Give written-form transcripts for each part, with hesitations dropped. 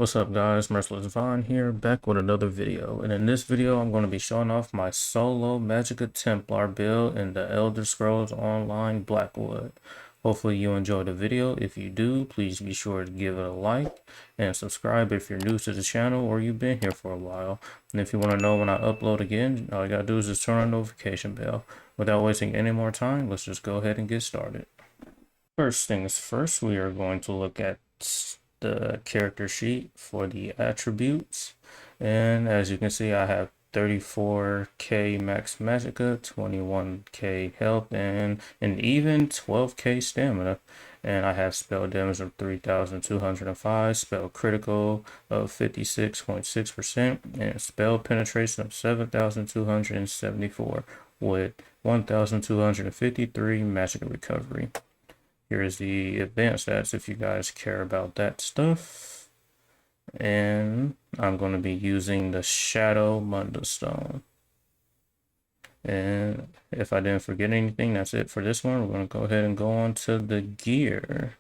What's up guys, Merciless Vaughn here, back with another video, and in this video I'm going to be showing off my solo Magicka Templar build in the Elder Scrolls Online Blackwood. Hopefully you enjoyed the video. If you do, please be sure to give it a like and subscribe if you're new to the channel or you've been here for a while. And if you want to know when I upload again, all you gotta do is just turn on the notification bell. Without wasting any more time, let's just go ahead and get started. First things first, we are going to look at the character sheet for the attributes, and as you can see I have 34k max magicka, 21k health, and an even 12k stamina, and I have spell damage of 3205, spell critical of 56.6%, and spell penetration of 7274 with 1253 magicka recovery. Here's the advanced stats if you guys care about that stuff. And I'm going to be using the Shadow Munda Stone. And if I didn't forget anything, that's it for this one. We're going to go ahead and go on to the gear.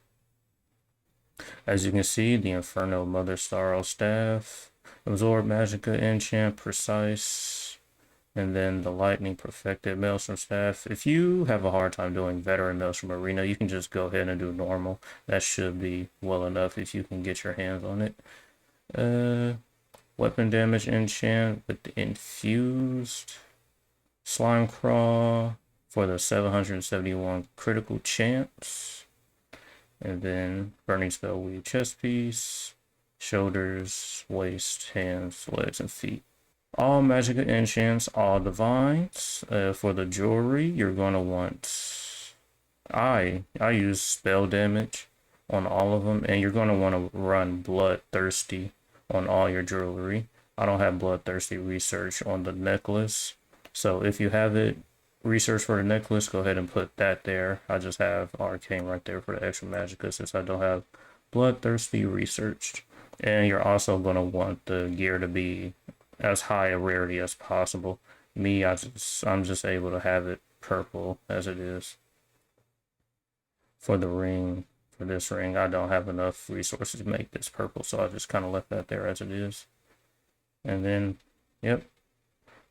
As you can see, the Inferno Mother Starro Staff, Absorb Magicka Enchant Precise, and then the Lightning Perfected Maelstrom Staff. If you have a hard time doing Veteran Maelstrom Arena, you can just go ahead and do normal. That should be well enough if you can get your hands on it. Weapon Damage Enchant with the Infused Slime Crawl for the 771 critical chance. And then Burning Spell Weave Chest Piece, Shoulders, Waist, Hands, Legs, and Feet. All Magicka enchants, all divines. For the jewelry, you're going to want... I use spell damage on all of them, and you're going to want to run Bloodthirsty on all your jewelry. I don't have Bloodthirsty research on the necklace, so if you have it, research for the necklace, go ahead and put that there. I just have Arcane right there for the extra Magicka since I don't have Bloodthirsty researched. And you're also going to want the gear to be as high a rarity as possible. Me, I'm just able to have it purple as it is. For the ring, for this ring, I don't have enough resources to make this purple, so I just kind of left that there as it is. And then, yep,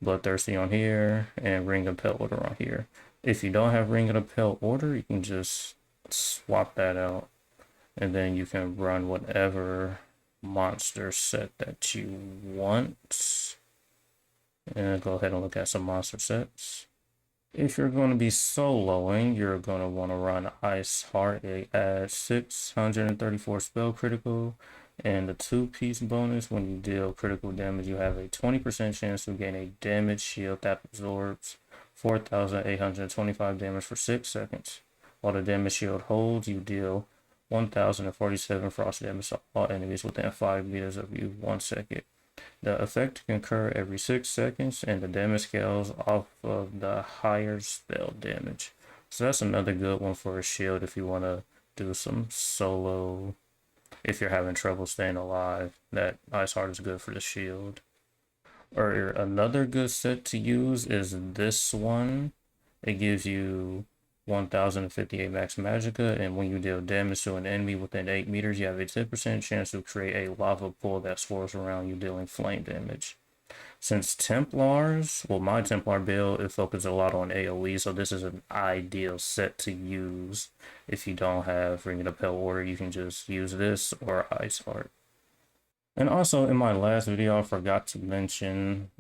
Bloodthirsty on here, and Ring of Pale Order on here. If you don't have Ring of the Pale Order, you can just swap that out, and then you can run whatever monster set that you want. And go ahead and look at some monster sets. If you're going to be soloing, you're going to want to run Ice Heart. It adds 634 spell critical, and the 2-piece bonus. When you deal critical damage, you have a 20% chance to gain a damage shield that absorbs 4,825 damage for 6 seconds. While the damage shield holds, you deal 1,047 frost damage to all enemies within 5 meters of you 1 second. The effect can occur every 6 seconds, and the damage scales off of the higher spell damage. So that's another good one for a shield if you want to do some solo. If you're having trouble staying alive, that Ice Heart is good for the shield. Or another good set to use is this one. It gives you 1058 max magicka, and when you deal damage to an enemy within 8 meters, you have a 10% chance to create a lava pool that swirls around you, dealing flame damage. Since Templars, well, my Templar build, it focuses a lot on AoE, so this is an ideal set to use. If you don't have Ring of the Pale Order, you can just use this or Ice Heart. And also, in my last video, I forgot to mention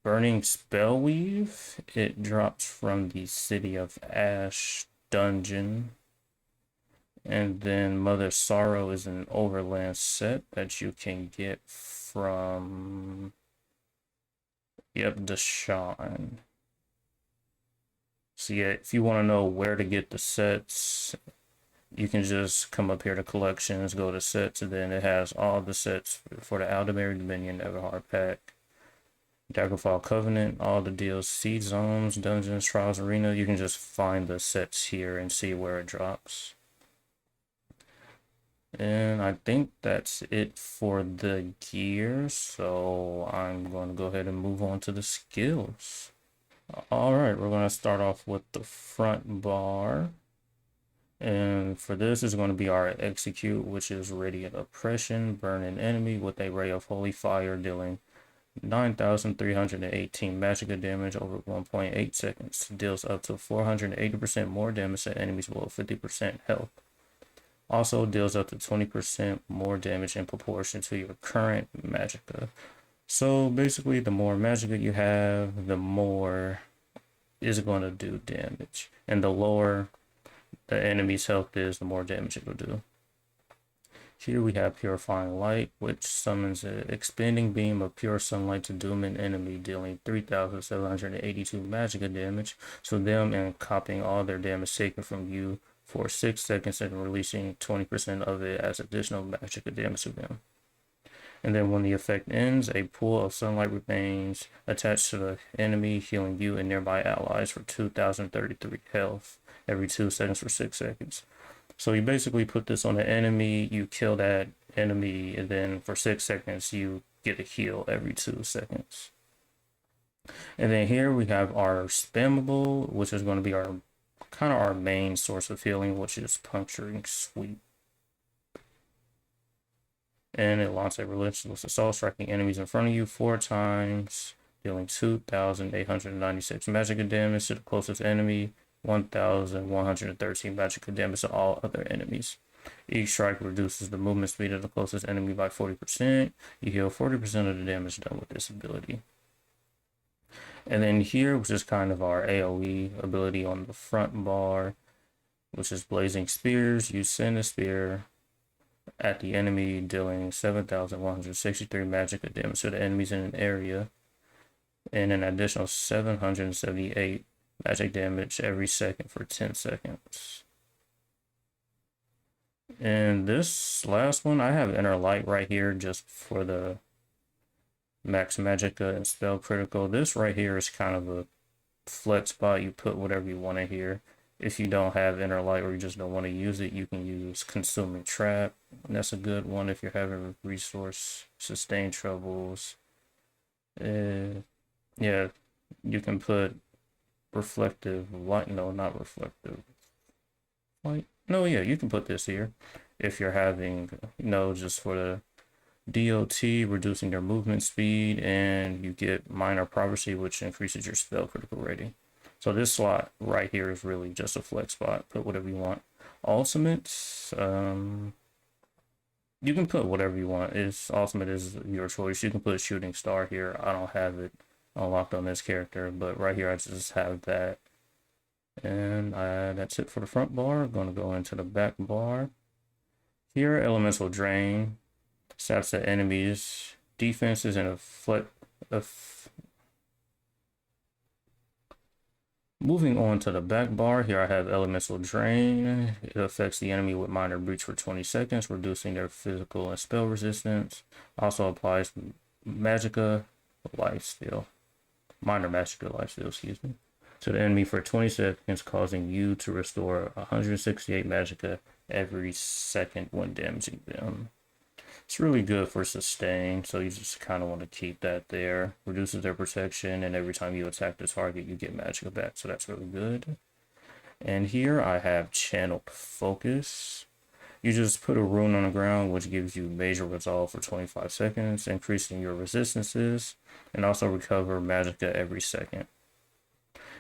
Burning Spell Weave. It drops from the City of Ash dungeon. And then Mother Sorrow is an overland set that you can get from, yep, Deshawn. So yeah, if you want to know where to get the sets, you can just come up here to collections, go to sets, and then it has all the sets for the Aldemary Dominion Everhard pack, Daggerfall Covenant, all the deals, Seed Zones, Dungeons, Trials Arena. You can just find the sets here and see where it drops. And I think that's it for the gear, so I'm going to go ahead and move on to the skills. Alright, we're going to start off with the front bar. And for this is going to be our execute, which is radiant oppression, burn an enemy with a ray of holy fire, dealing 9,318 Magicka damage over 1.8 seconds. Deals up to 480% more damage to enemies below 50% health. Also deals up to 20% more damage in proportion to your current Magicka. So basically, the more Magicka you have, the more is going to do damage. And the lower the enemy's health is, the more damage it will do. Here we have Purifying Light, which summons an expanding beam of pure sunlight to doom an enemy, dealing 3,782 Magicka damage to them and copying all their damage taken from you for 6 seconds and releasing 20% of it as additional Magicka damage to them. And then when the effect ends, a pool of sunlight remains attached to the enemy, healing you and nearby allies for 2,033 health every 2 seconds for 6 seconds. So you basically put this on the enemy, you kill that enemy, and then for 6 seconds you get a heal every 2 seconds. And then here we have our spammable, which is going to be our kind of our main source of healing, which is Puncturing Sweep. And it launches a relentless assault, striking enemies in front of you 4 times, dealing 2,896 Magicka damage to the closest enemy, 1,113 Magicka damage to all other enemies. Each strike reduces the movement speed of the closest enemy by 40%. You heal 40% of the damage done with this ability. And then here, which is kind of our AoE ability on the front bar, which is Blazing Spears. You send a spear at the enemy, dealing 7,163 Magicka damage to the enemies in an area, and an additional 778 magic damage every second for 10 seconds. And this last one, I have Inner Light right here just for the max Magicka and spell critical. This right here is kind of a flex spot. You put whatever you want in here. If you don't have Inner Light or you just don't want to use it, you can use Consuming Trap. And that's a good one if you're having resource sustain troubles. Yeah, you can put Reflective Light. No, not Reflective Light. No, yeah, you can put this here if you're having, just for the DOT, reducing their movement speed, and you get Minor Prophecy, which increases your spell critical rating. So this slot right here is really just a flex spot. Put whatever you want. Ultimates, you can put whatever you want. Ultimate is your choice. You can put Shooting Star here. I don't have it unlocked on this character, but right here I just have that. And that's it for the front bar. I'm going to go into the back bar. Here, Elemental Drain saps the enemies' defenses and Moving on to the back bar, here I have Elemental Drain. It affects the enemy with Minor Breach for 20 seconds, reducing their physical and spell resistance. Also applies Magicka Lifesteal. Minor Magicka Lifesteal, excuse me, to the enemy for 20 seconds, causing you to restore 168 Magicka every second when damaging them. It's really good for sustain, so you just kind of want to keep that there. Reduces their protection, and every time you attack the target, you get Magicka back, so that's really good. And here I have Channeled Focus. You just put a rune on the ground, which gives you Major Resolve for 25 seconds, increasing your resistances, and also recover Magicka every second.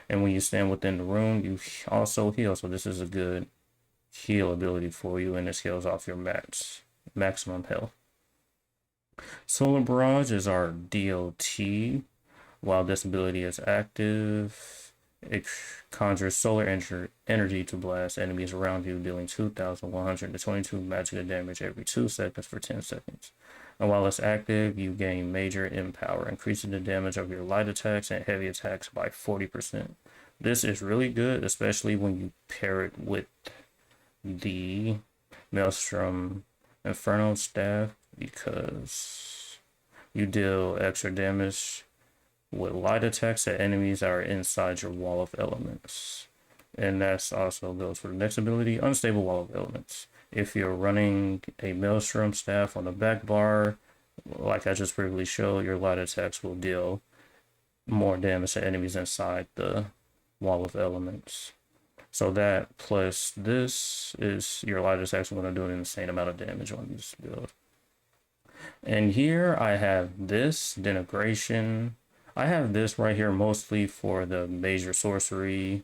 And when you stand within the rune, you also heal, so this is a good heal ability for you, and this heals off your maximum health. Solar Barrage is our DOT. While this ability is active, it conjures solar energy to blast enemies around you, dealing 2,122 Magicka damage every 2 seconds for 10 seconds. And while it's active, you gain Major Empower, increasing the damage of your light attacks and heavy attacks by 40%. This is really good, especially when you pair it with the Maelstrom Inferno Staff, because you deal extra damage with light attacks to enemies that are inside your Wall of Elements. And that's also goes for the next ability, Unstable Wall of Elements. If you're running a Maelstrom Staff on the back bar, like I just previously showed, your light attacks will deal more damage to enemies inside the Wall of Elements. So that plus this is your light is actually going to do an insane amount of damage on this build. And here I have this denigration. I have this right here mostly for the major sorcery,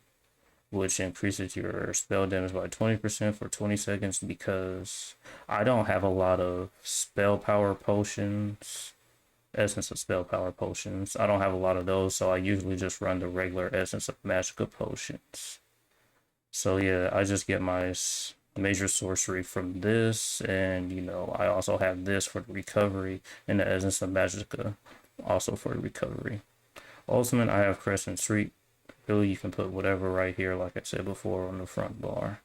which increases your spell damage by 20% for 20 seconds because I don't have a lot of spell power potions, essence of spell power potions. I don't have a lot of those, so I usually just run the regular essence of Magicka potions. So yeah, I just get my major sorcery from this, and you know, I also have this for the recovery and the essence of Magicka also for the recovery. Ultimate, I have Crescent Streak. Really, you can put whatever right here, like I said before, on the front bar.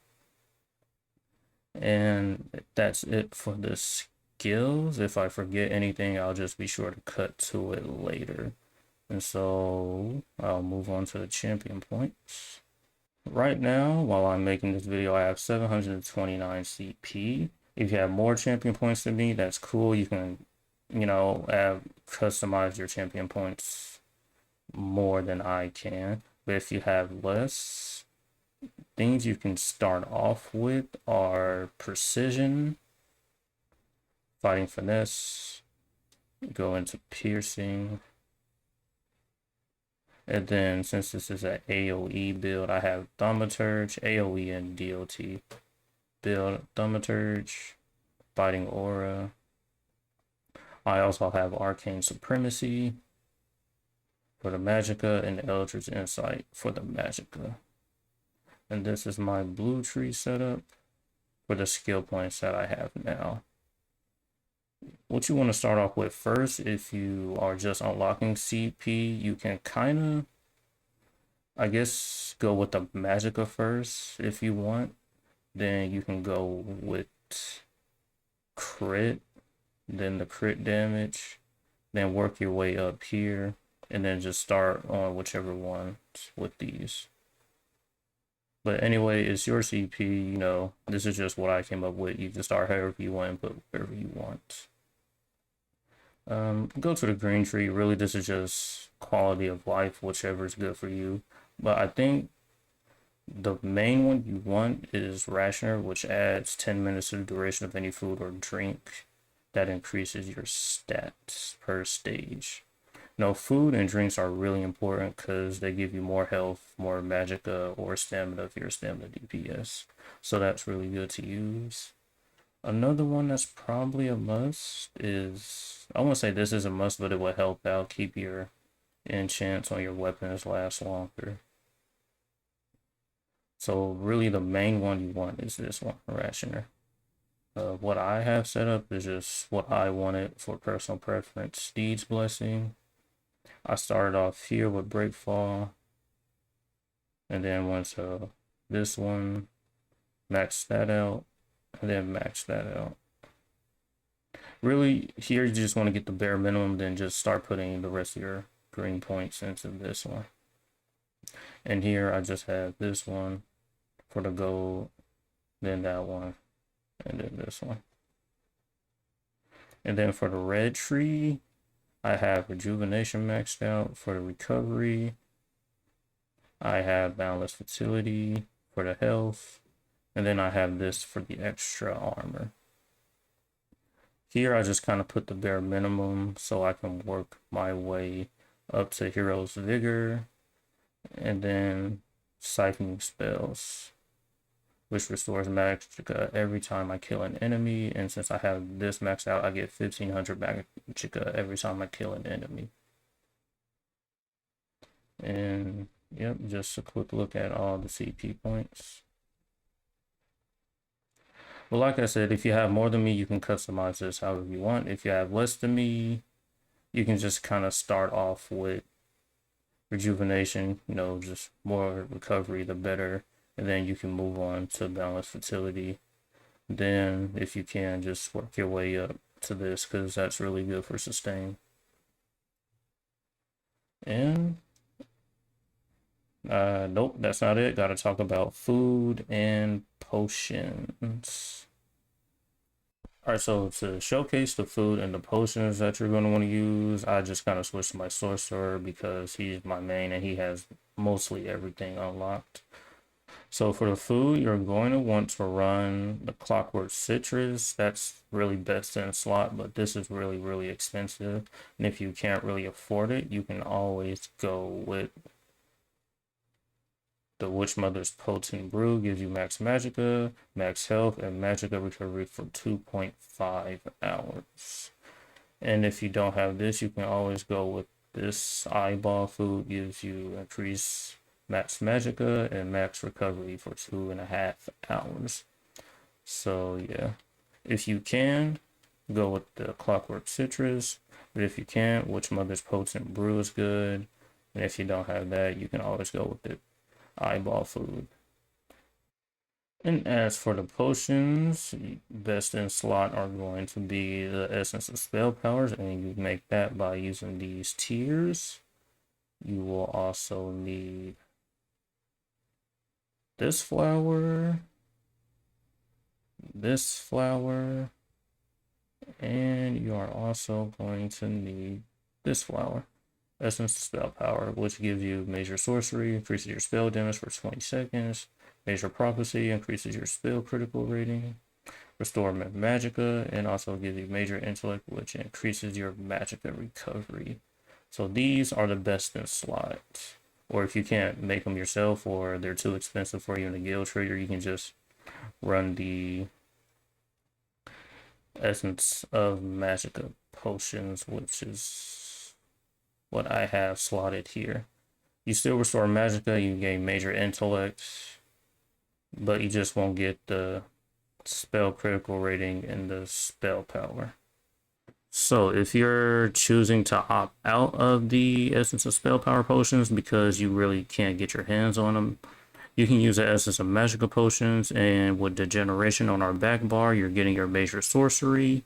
And that's it for the skills. If I forget anything, I'll just be sure to cut to it later. And so I'll move on to the champion points. Right now, while I'm making this video, I have 729 CP. If you have more champion points than me, that's cool. You can, you know, customize your champion points more than I can. But if you have less, things you can start off with are precision, fighting finesse, go into piercing, and then since this is an AoE build, I have Thaumaturge, AoE and DOT build, Thaumaturge, Biting Aura. I also have Arcane Supremacy for the Magicka and Eldritch Insight for the Magicka. And this is my blue tree setup for the skill points that I have now. What you want to start off with first, if you are just unlocking CP, you can kind of, I guess, go with the Magicka first if you want. Then you can go with crit, then the crit damage, then work your way up here, and then just start on whichever one with these. But anyway, it's your CP, you know, this is just what I came up with. You can start however you want and put whatever you want. Go to the green tree. Really, this is just quality of life, whichever is good for you. But I think the main one you want is Rationer, which adds 10 minutes to the duration of any food or drink. That increases your stats per stage. No, food and drinks are really important because they give you more health, more Magicka, or stamina if you're a stamina DPS. So that's really good to use. Another one that's probably a must is, I won't say this is a must, but it will help out keep your enchants on your weapons last longer. So really the main one you want is this one, Rationer. What I have set up is just what I wanted for personal preference. Steed's Blessing. I started off here with Breakfall, and then went to this one, max that out, and then max that out. Really, here you just want to get the bare minimum, then just start putting the rest of your green points into this one. And here I just have this one for the gold, then that one, and then this one. And then for the red tree, I have Rejuvenation maxed out for the recovery. I have Boundless Fertility for the health. And then I have this for the extra armor. Here I just kind of put the bare minimum so I can work my way up to Hero's Vigor. And then Siphoning Spells, which restores Magicka every time I kill an enemy. And since I have this maxed out, I get 1500 Magicka every time I kill an enemy. And yep, just a quick look at all the CP points. But like I said, if you have more than me, you can customize this however you want. If you have less than me, you can just kind of start off with Rejuvenation, you know, just more recovery, the better. And then you can move on to Balanced Fertility. Then, if you can, just work your way up to this, because that's really good for sustain. And, nope, that's not it. Gotta talk about food and potions. Alright, so to showcase the food and the potions that you're going to want to use, I just kind of switched to my sorcerer because he's my main and he has mostly everything unlocked. So for the food, you're going to want to run the Clockwork Citrus. That's really best in slot, but this is really, really expensive. And if you can't really afford it, you can always go with the Witch Mother's Potent Brew. Gives you max Magicka, max health, and Magicka recovery for 2.5 hours. And if you don't have this, you can always go with this eyeball food. Gives you increased max Magicka and max recovery for 2.5 hours. So yeah, if you can, go with the Clockwork Citrus. But if you can't, Witch Mother's Potent Brew is good. And if you don't have that, you can always go with the eyeball food. And as for the potions, best in slot are going to be the Essence of Spell Powers, and you make that by using these tiers. You will also need this flower, and you are also going to need this flower. Essence of Spell Power, which gives you Major Sorcery, increases your spell damage for 20 seconds. Major Prophecy increases your spell critical rating. Restore Magicka, and also gives you Major Intellect, which increases your Magicka recovery. So these are the best in slot. Or if you can't make them yourself, or they're too expensive for you in the guild trader, you can just run the Essence of Magicka potions, which is what I have slotted here. You still restore Magicka, you gain Major Intellect, but you just won't get the spell critical rating and the spell power. So if you're choosing to opt out of the Essence of Spell Power potions because you really can't get your hands on them, you can use the Essence of Magicka potions, and with Degeneration on our back bar, you're getting your Major Sorcery.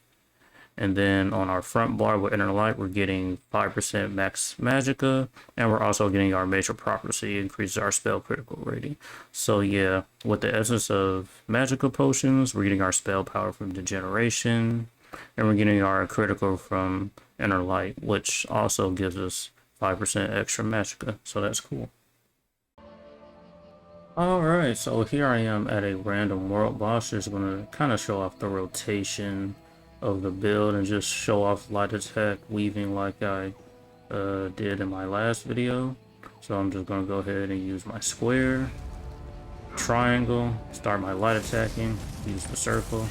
And then on our front bar with Inner Light, we're getting 5% max Magicka, and we're also getting our Major Prophecy, increases our spell critical rating. So yeah, with the Essence of Magicka potions, we're getting our spell power from Degeneration, and we're getting our critical from Inner Light, which also gives us 5% extra Magicka, so that's cool. Alright, so here I am at a random world boss. Just gonna kind of show off the rotation of the build and just show off light attack weaving like I did in my last video. So I'm just gonna go ahead and use my square, triangle, start my light attacking, use the circle,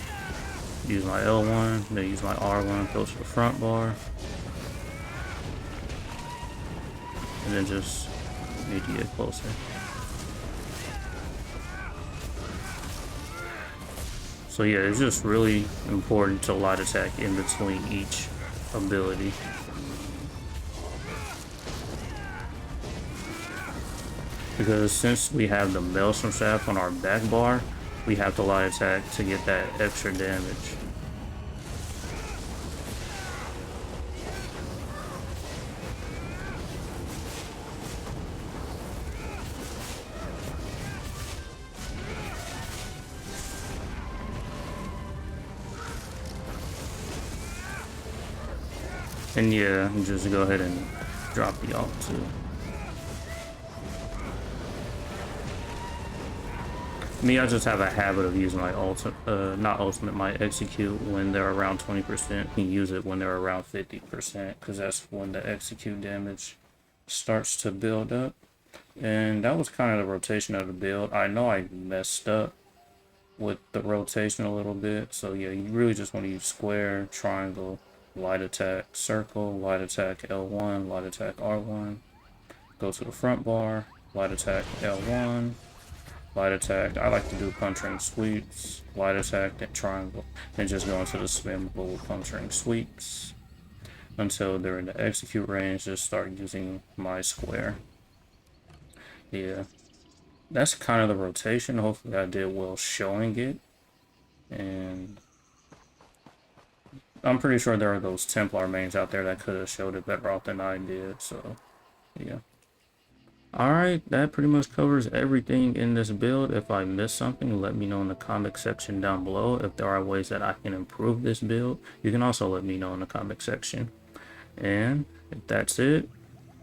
use my L1, then use my R1, go to the front bar, and then just need to get closer. So yeah, it's just really important to light attack in between each ability. Because since we have the Maelstrom Shaft on our back bar, we have to light attack to get that extra damage. And yeah, just go ahead and drop the ult too. Me, I just have a habit of using my my execute when they're around 20%. You can use it when they're around 50%, because that's when the execute damage starts to build up. And that was kind of the rotation of the build. I know I messed up with the rotation a little bit, so yeah, you really just want to use square, triangle, light attack, circle, light attack, L1, light attack, R1, go to the front bar, light attack, L1, light attack. I like to do puncturing sweeps, light attack, then triangle, and just go into the spammable puncturing sweeps until they're in the execute range. Just start using my square. Yeah, that's kind of the rotation. Hopefully I did well showing it, and I'm pretty sure there are those Templar mains out there that could have showed it better off than I did, so yeah. Alright, that pretty much covers everything in this build. If I missed something, let me know in the comment section down below. If there are ways that I can improve this build, you can also let me know in the comment section. And if that's it,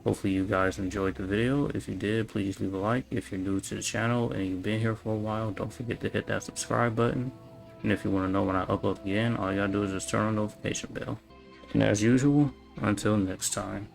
Hopefully you guys enjoyed the video. If you did, please leave a like. If you're new to the channel and you've been here for a while, don't forget to hit that subscribe button. And if you want to know when I upload again, all you gotta do is just turn on the notification bell. And as usual, until next time.